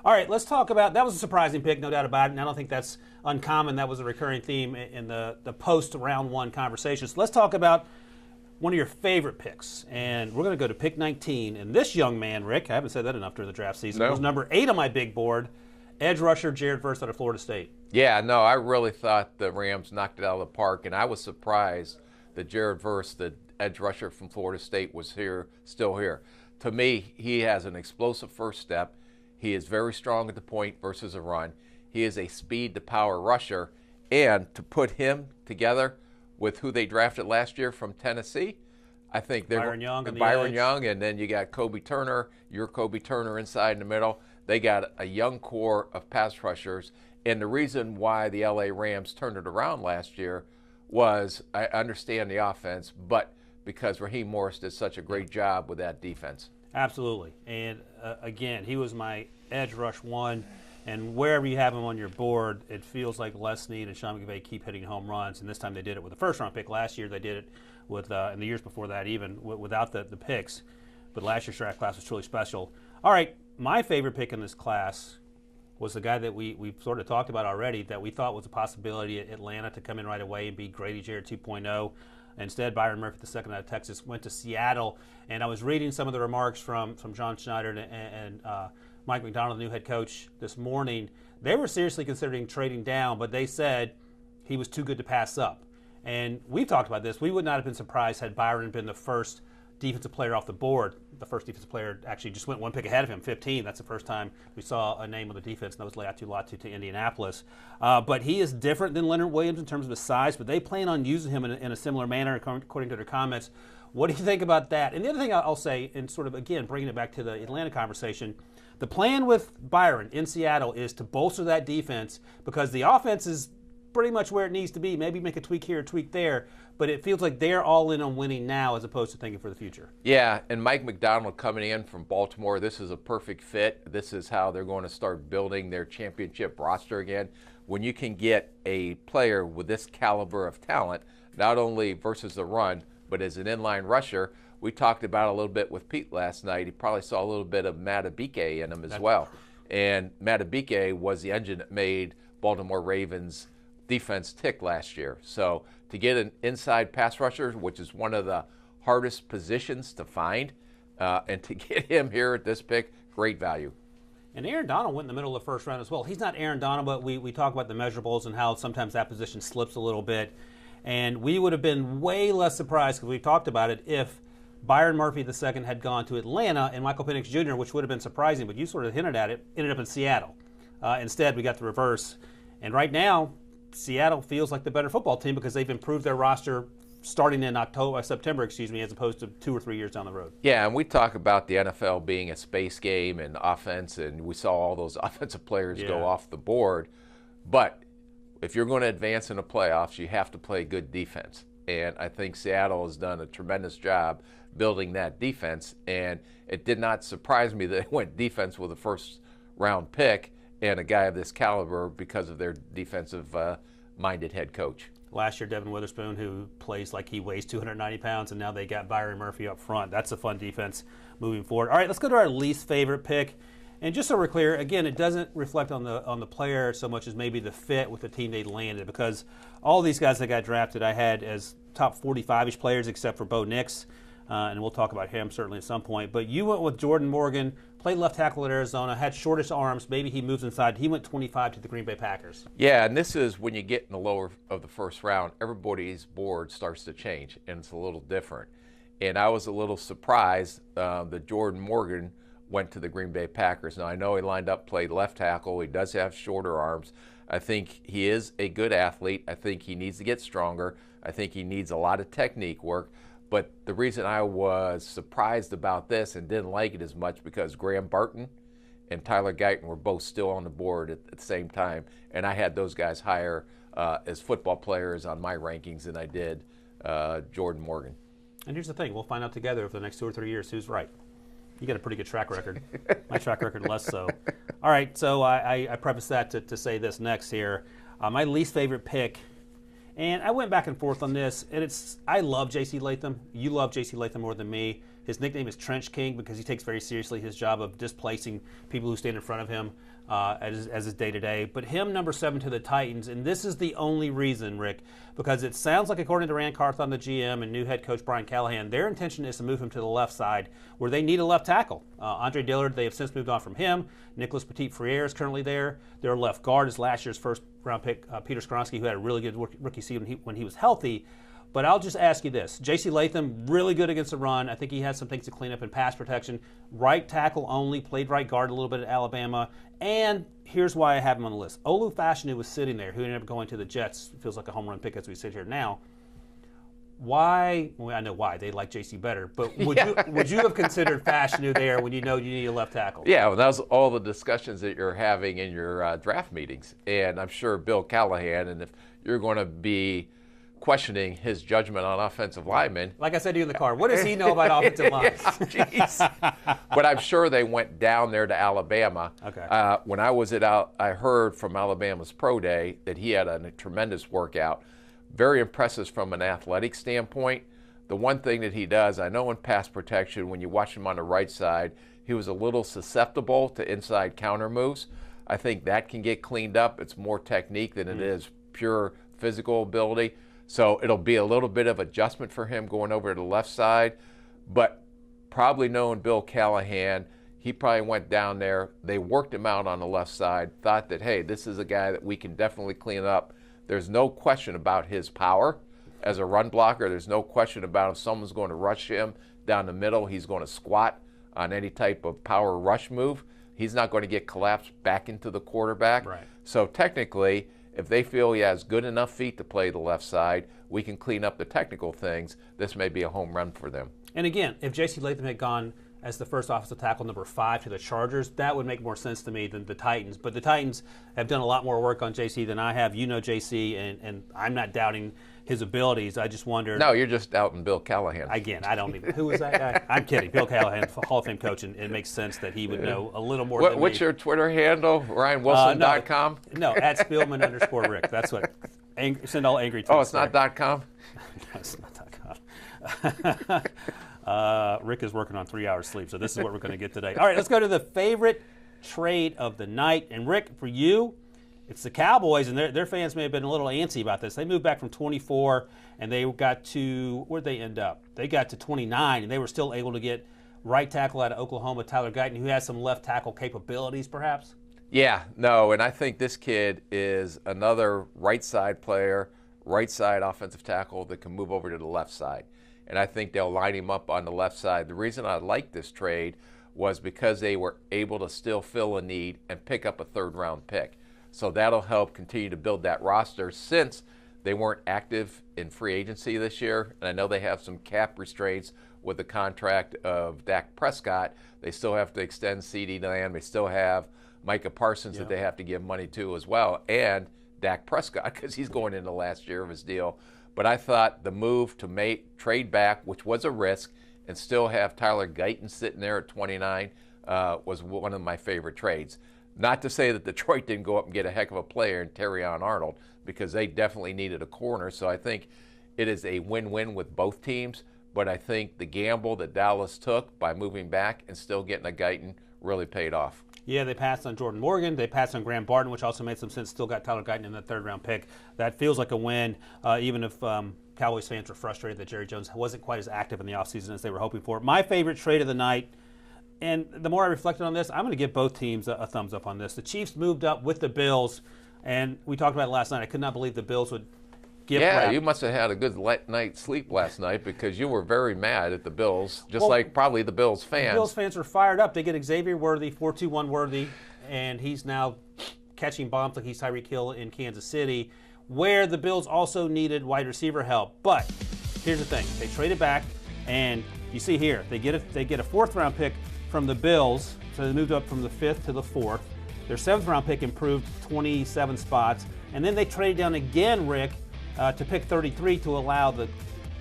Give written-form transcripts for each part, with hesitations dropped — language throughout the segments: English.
All right, let's talk about, that was a surprising pick, no doubt about it, and I don't think that's uncommon. That was a recurring theme in the post-round one conversations. Let's talk about one of your favorite picks, and we're going to go to pick 19. And this young man, Rick, I haven't said that enough during the draft season, was number 8 on my big board, edge rusher Jared Verse out of Florida State. Yeah, no, I really thought the Rams knocked it out of the park, and I was surprised that Jared Verse, the edge rusher from Florida State, was still here. To me, he has an explosive first step. He is very strong at the point versus a run. He is a speed-to-power rusher. And to put him together with who they drafted last year from Tennessee, I think they're Byron Young, and then you got Kobe Turner, your Kobe Turner inside in the middle. They got a young core of pass rushers. And the reason why the LA Rams turned it around last year was, I understand the offense, but because Raheem Morris did such a great job with that defense. Absolutely. And again, he was my edge rush one. And wherever you have him on your board, it feels like Les Snead and Sean McVay keep hitting home runs. And this time they did it with the first-round pick. Last year they did it with, and the years before that even, without the picks. But last year's draft class was truly special. All right, my favorite pick in this class was the guy that we've sort of talked about already, that we thought was a possibility at Atlanta to come in right away and be Grady Jarrett 2.0. Instead, Byron Murphy II out of Texas went to Seattle. And I was reading some of the remarks from John Schneider and Mike McDonald, the new head coach, this morning. They were seriously considering trading down, but they said he was too good to pass up. And we've talked about this. We would not have been surprised had Byron been the first defensive player off the board. The first defensive player actually just went one pick ahead of him, 15. That's the first time we saw a name on the defense, and that was Laiatu Latu to Indianapolis. But he is different than Leonard Williams in terms of his size, but they plan on using him in a similar manner, according to their comments. What do you think about that? And the other thing I'll say, and sort of, again, bringing it back to the Atlanta conversation, the plan with Byron in Seattle is to bolster that defense because the offense is pretty much where it needs to be. Maybe make a tweak here, a tweak there, but it feels like they're all in on winning now as opposed to thinking for the future. Yeah, and Mike McDonald coming in from Baltimore, this is a perfect fit. This is how they're going to start building their championship roster again. When you can get a player with this caliber of talent, not only versus the run, but as an inline rusher, we talked about a little bit with Pete last night. He probably saw a little bit of Madubuike in him as well. And Madubuike was the engine that made Baltimore Ravens defense tick last year. So to get an inside pass rusher, which is one of the hardest positions to find, and to get him here at this pick, great value. And Aaron Donald went in the middle of the first round as well. He's not Aaron Donald, but we talk about the measurables and how sometimes that position slips a little bit. And we would have been way less surprised, because we talked about it, if Byron Murphy II had gone to Atlanta and Michael Penix Jr., which would have been surprising, but you sort of hinted at it, ended up in Seattle. Instead, we got the reverse. And right now, Seattle feels like the better football team because they've improved their roster starting in September, as opposed to 2 or 3 years down the road. Yeah, and we talk about the NFL being a space game and offense, and we saw all those offensive players go off the board. But if you're going to advance in the playoffs, you have to play good defense. And I think Seattle has done a tremendous job building that defense. And it did not surprise me that they went defense with a first-round pick and a guy of this caliber because of their defensive-minded head coach. Last year, Devin Witherspoon, who plays like he weighs 290 pounds, and now they got Byron Murphy up front. That's a fun defense moving forward. All right, let's go to our least favorite pick. And just so we're clear, again, it doesn't reflect on the player so much as maybe the fit with the team they landed, because all these guys that got drafted I had as top 45-ish players except for Bo Nix, and we'll talk about him certainly at some point. But you went with Jordan Morgan, played left tackle at Arizona, had shortish arms. Maybe he moves inside. He went 25 to the Green Bay Packers. Yeah, and this is when you get in the lower of the first round, everybody's board starts to change, and it's a little different. And I was a little surprised that Jordan Morgan went to the Green Bay Packers. Now, I know he lined up, played left tackle. He does have shorter arms. I think he is a good athlete. I think he needs to get stronger. I think he needs a lot of technique work. But the reason I was surprised about this and didn't like it as much because Graham Barton and Tyler Guyton were both still on the board at the same time. And I had those guys higher as football players on my rankings than I did Jordan Morgan. And here's the thing. We'll find out together for the next 2 or 3 years who's right. You got a pretty good track record. My track record less so. All right, so I preface that to say this next here. My least favorite pick, and I went back and forth on this, and I love J.C. Latham. You love J.C. Latham more than me. His nickname is Trench King because he takes very seriously his job of displacing people who stand in front of him as his day-to-day. But him, number 7 to the Titans, and this is the only reason, Rick, because it sounds like, according to Rand Carthon, the GM, and new head coach Brian Callahan, their intention is to move him to the left side where they need a left tackle. Andre Dillard, they have since moved on from him. Nicholas Petit-Frere is currently there. Their left guard is last year's first-round pick, Peter Skronsky, who had a really good rookie season when he was healthy. But I'll just ask you this. J.C. Latham, really good against the run. I think he has some things to clean up in pass protection. Right tackle only, played right guard a little bit at Alabama. And here's why I have him on the list. Olu Fashanu was sitting there, who ended up going to the Jets. Feels like a home run pick as we sit here now. Why? Well, I know why. They like J.C. better. But would you have considered Fashanu there when you know you need a left tackle? Yeah, well, that was all the discussions that you're having in your draft meetings. And I'm sure Bill Callahan, and if you're going to be questioning his judgment on offensive linemen. Like I said to you in the car, what does he know about offensive lines? But I'm sure they went down there to Alabama. Okay. When I was I heard from Alabama's pro day that he had a tremendous workout. Very impressive from an athletic standpoint. The one thing that he does, I know in pass protection, when you watch him on the right side, he was a little susceptible to inside counter moves. I think that can get cleaned up. It's more technique than it is pure physical ability. So it'll be a little bit of adjustment for him going over to the left side. But probably knowing Bill Callahan, he probably went down there. They worked him out on the left side, thought that, hey, this is a guy that we can definitely clean up. There's no question about his power as a run blocker. There's no question about if someone's going to rush him down the middle, he's going to squat on any type of power rush move. He's not going to get collapsed back into the quarterback. Right. So technically, if they feel he has good enough feet to play the left side, we can clean up the technical things. This may be a home run for them. And again, if J.C. Latham had gone as the first offensive tackle, number 5 to the Chargers, that would make more sense to me than the Titans. But the Titans have done a lot more work on J.C. than I have. You know J.C., and I'm not doubting his abilities. I just wonder. No, you're just doubting Bill Callahan. Again, I don't even. Who is that guy? I'm kidding. Bill Callahan, Hall of Fame coach, and it makes sense that he would know a little more than me. What's your Twitter handle? RyanWilson.com? No, at Spielman_Rick. That's what. Send all angry tweets. Oh, it's not .com? No, it's not .com. Rick is working on 3 hours sleep, so this is what we're going to get today. All right, let's go to the favorite trade of the night. And Rick, for you, it's the Cowboys, and their fans may have been a little antsy about this. They moved back from 24, and they got to, where'd they end up? They got to 29, and they were still able to get right tackle out of Oklahoma, Tyler Guyton, who has some left tackle capabilities, perhaps? Yeah, no, and I think this kid is another right side player, right side offensive tackle that can move over to the left side. And I think they'll line him up on the left side. The reason I like this trade was because they were able to still fill a need and pick up a third-round pick. So that'll help continue to build that roster since they weren't active in free agency this year. And I know they have some cap restraints with the contract of Dak Prescott. They still have to extend CeeDee Lamb. They still have Micah Parsons that they have to give money to as well, and Dak Prescott because he's going into the last year of his deal. But I thought the move to trade back, which was a risk, and still have Tyler Guyton sitting there at 29 was one of my favorite trades. Not to say that Detroit didn't go up and get a heck of a player in Terrion Arnold, because they definitely needed a corner. So I think it is a win-win with both teams. But I think the gamble that Dallas took by moving back and still getting a Guyton really paid off. Yeah, they passed on Jordan Morgan. They passed on Graham Barton, which also made some sense. Still got Tyler Guyton in the third-round pick. That feels like a win, even if Cowboys fans were frustrated that Jerry Jones wasn't quite as active in the offseason as they were hoping for. My favorite trade of the night, and the more I reflected on this, I'm going to give both teams a thumbs up on this. The Chiefs moved up with the Bills, and we talked about it last night. I could not believe the Bills would give Yeah, crap. you must have had a good night's sleep last night because you were very mad at the Bills, just like probably the Bills fans. The Bills fans are fired up. They get Xavier Worthy, 4.21 Worthy, and he's now catching bombs like he's Tyreek Hill in Kansas City, where the Bills also needed wide receiver help. But here's the thing. They traded back, and you see here, they get a fourth-round pick from the Bills, so they moved up from the 5th to the 4th. Their 7th-round pick improved 27 spots, and then they traded down again, Rick, to pick 33 to allow the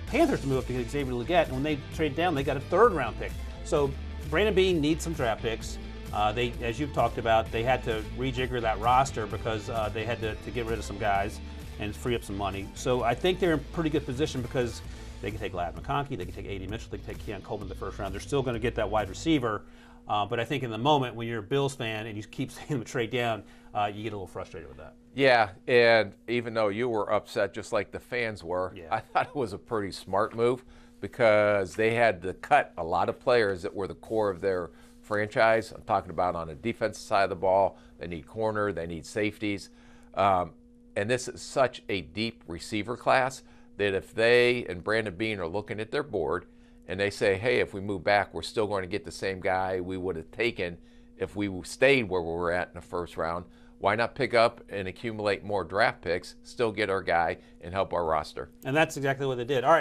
Panthers to move up to get Xavier Legette. And when they traded down, they got a 3rd-round pick. So Brandon Beane needs some draft picks. They, as you've talked about, they had to rejigger that roster because they had to get rid of some guys. and free up some money. So I think they're in pretty good position because they can take Ladd McConkey, they can take A.D. Mitchell, they can take Keon Coleman in the first round. They're still going to get that wide receiver. But I think in the moment when you're a Bills fan and you keep seeing them trade down, you get a little frustrated with that. Yeah, and even though you were upset just like the fans were, Yeah. I thought it was a pretty smart move because they had to cut a lot of players that were the core of their franchise. I'm talking about on the defensive side of the ball. They need corner, they need safeties. And this is such a deep receiver class that if they and Brandon Beane are looking at their board and they say, hey, if we move back, we're still going to get the same guy we would have taken if we stayed where we were at in the first round, why not pick up and accumulate more draft picks, still get our guy, and help our roster? And that's exactly what they did. All right.